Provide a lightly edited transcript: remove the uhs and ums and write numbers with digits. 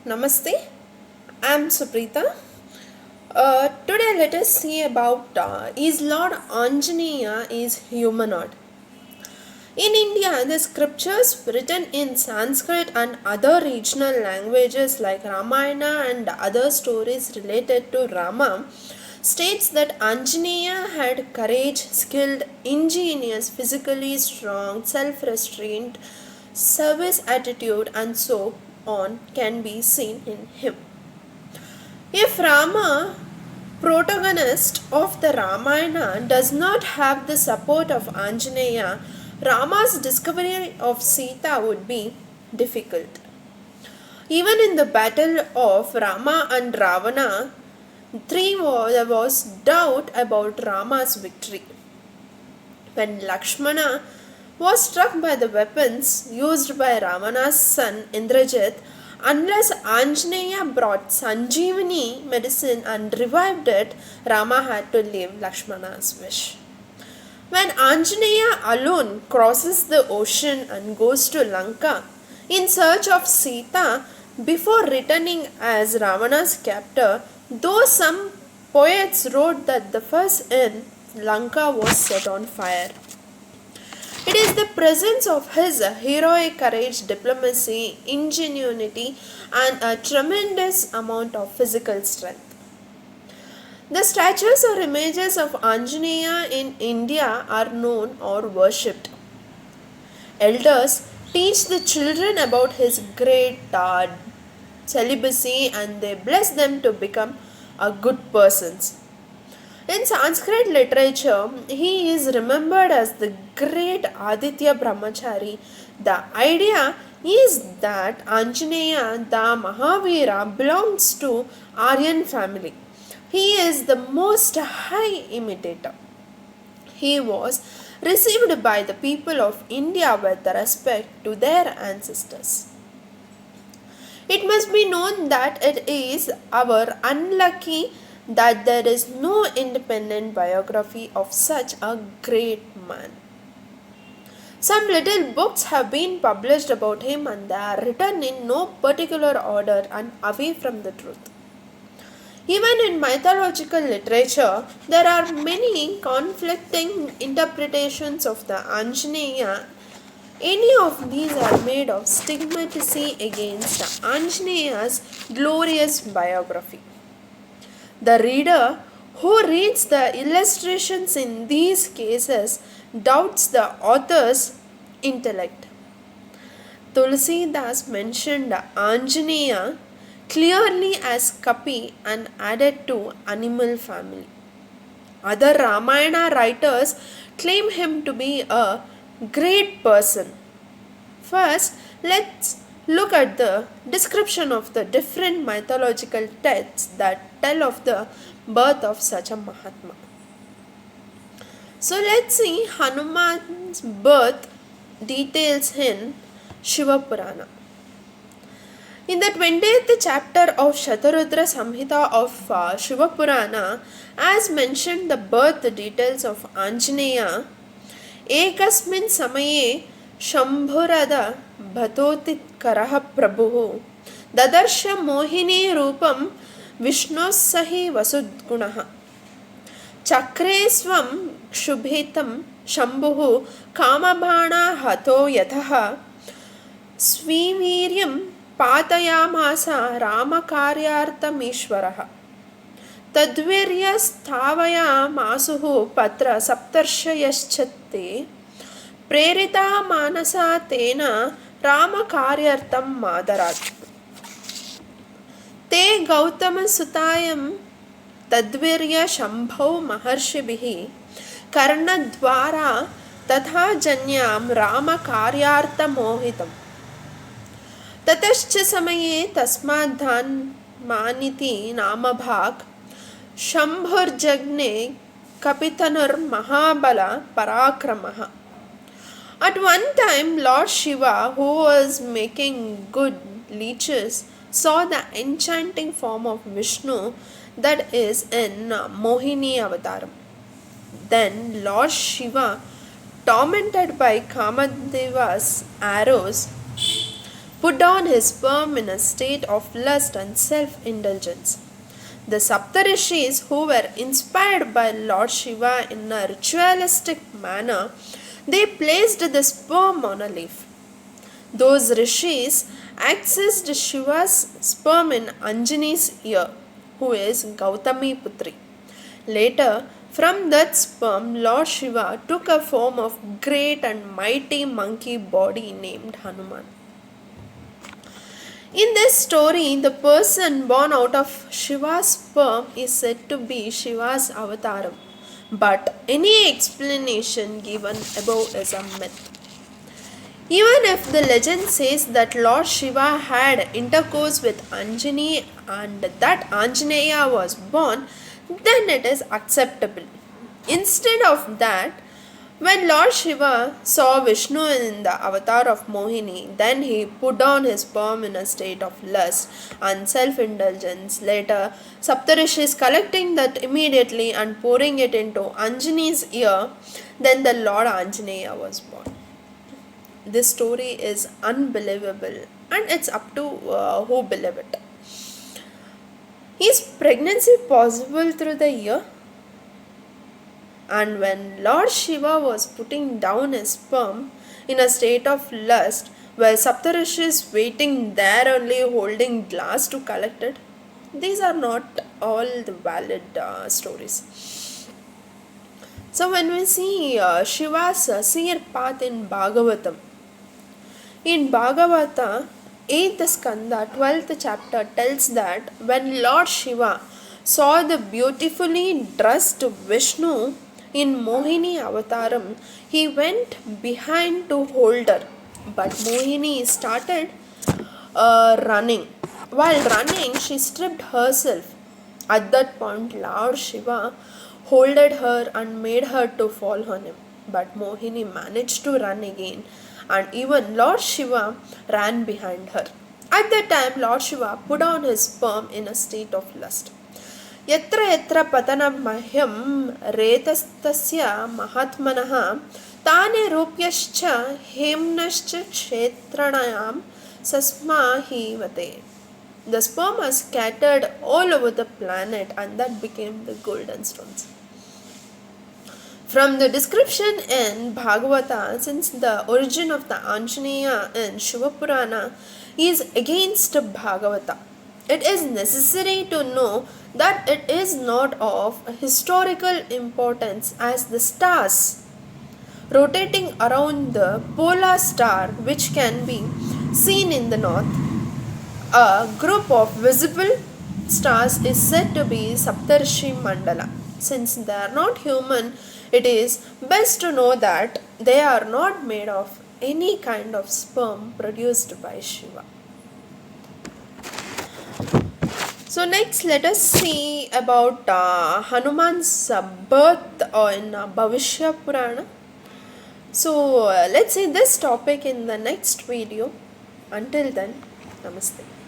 Namaste, I'm Suprita. Today let us see about is Lord Anjaneya is humanoid. In India, the scriptures written in Sanskrit and other regional languages like Ramayana and other stories related to Rama states that Anjaneya had courage, skilled, ingenious, physically strong, self-restraint, service attitude and so on can be seen in him. If Rama, protagonist of the Ramayana, does not have the support of Anjaneya, Rama's discovery of Sita would be difficult. Even in the battle of Rama and Ravana, there was doubt about Rama's victory. When Lakshmana was struck by the weapons used by Ravana's son Indrajit, unless Anjaneya brought Sanjeevani medicine and revived it, Rama had to leave Lakshmana's wish. When Anjaneya alone crosses the ocean and goes to Lanka in search of Sita before returning as Ravana's captor, though some poets wrote that the first in Lanka was set on fire. It is the presence of his heroic courage, diplomacy, ingenuity, and a tremendous amount of physical strength. The statues or images of Anjaneya in India are known or worshipped. Elders teach the children about his great celibacy and they bless them to become a good persons. In Sanskrit literature, he is remembered as the great Aditya Brahmachari. The idea is that Anjaneya, the Mahavira, belongs to Aryan family. He is the most high imitator. He was received by the people of India with respect to their ancestors. It must be known that it is our unlucky that there is no independent biography of such a great man. Some little books have been published about him and they are written in no particular order and away from the truth. Even in mythological literature, there are many conflicting interpretations of the Anjaneya. Any of these are made of stigmatism against Anjaneya's glorious biography. The reader who reads the illustrations in these cases doubts the author's intellect. Tulsidas mentioned Anjaneya clearly as Kapi and added to animal family. Other Ramayana writers claim him to be a great person. First, let's look at the description of the different mythological texts that tell of the birth of such a Mahatma. So let's see Hanuman's birth details in Shiva Purana. In the 20th chapter of Shatarudra Samhita of Shiva Purana, as mentioned the birth details of Anjaneya, Ekasmin Samaye Shambhurada Bhatotit Karaha Prabhu Dadarsha Mohini Rupam Vishnosahi Vasudgunaha Chakre Swam Shubhitam Shambhu Kamabhana Hato Yataha Sviviryam Patayamasa Ramakaryaartamishvaraha Tadviryasthavayamasuhu Patra Saptarshayaschatte Prerita Manasa Tena Ramakaryartam Madarat Te Gautama Sutayam Tadvirya Shambhau Maharshibihi Karnadvara Tatha Janyam Ramakaryarta Mohitam ततश्च समये तस्माद्धान मानिति नामभाग शंभुर्जग्ने कपितनुर महाबला पराक्रमः. At one time, Lord Shiva, who was making good leeches, saw the enchanting form of Vishnu that is in Mohini Avataram. Then Lord Shiva, tormented by Kamadeva's arrows, put down his sperm in a state of lust and self indulgence. The Saptarishis, who were inspired by Lord Shiva in a ritualistic manner, they placed the sperm on a leaf. Those rishis accessed Shiva's sperm in Anjani's ear, who is Gautami Putri. Later, from that sperm, Lord Shiva took a form of great and mighty monkey body named Hanuman. In this story, the person born out of Shiva's sperm is said to be Shiva's avataram, but any explanation given above is a myth. Even if the legend says that Lord Shiva had intercourse with Anjani and that Anjaneya was born, then it is acceptable. Instead of that, when Lord Shiva saw Vishnu in the avatar of Mohini, then he put down his sperm in a state of lust and self indulgence. Later, Saptarishis collecting that immediately and pouring it into Anjani's ear, then the Lord Anjaneya was born. This story is unbelievable and it's up to who believe it. Is pregnancy possible through the ear? And when Lord Shiva was putting down his sperm in a state of lust, were Saptarishis waiting there only holding glass to collect it? These are not all the valid stories. So when we see Shiva's seer path in Bhagavatam, in Bhagavata, 8th Skanda, 12th chapter tells that when Lord Shiva saw the beautifully dressed Vishnu in Mohini Avataram, he went behind to hold her. But Mohini started running. While running, she stripped herself. At that point, Lord Shiva holded her and made her to fall on him. But Mohini managed to run again, and even Lord Shiva ran behind her. At that time, Lord Shiva put on his sperm in a state of lust. यत्र यत्र पतनं मह्यं रेतस्तस्य महात्मनः तानि रूप्यश्च हेम्नश्च क्षेत्रणायां सस्माहीवते. The sperm was scattered all over the planet and that became the golden stones. From the description in Bhagavata, since the origin of the Anjaneya in Shivapurana is against Bhagavata, it is necessary to know that it is not of historical importance as the stars rotating around the polar star which can be seen in the north. A group of visible stars is said to be Saptarshi Mandala. Since they are not human, it is best to know that they are not made of any kind of sperm produced by Shiva. So next let us see about Hanuman's birth in Bhavishya Purana. So let's see this topic in the next video. Until then, namaste.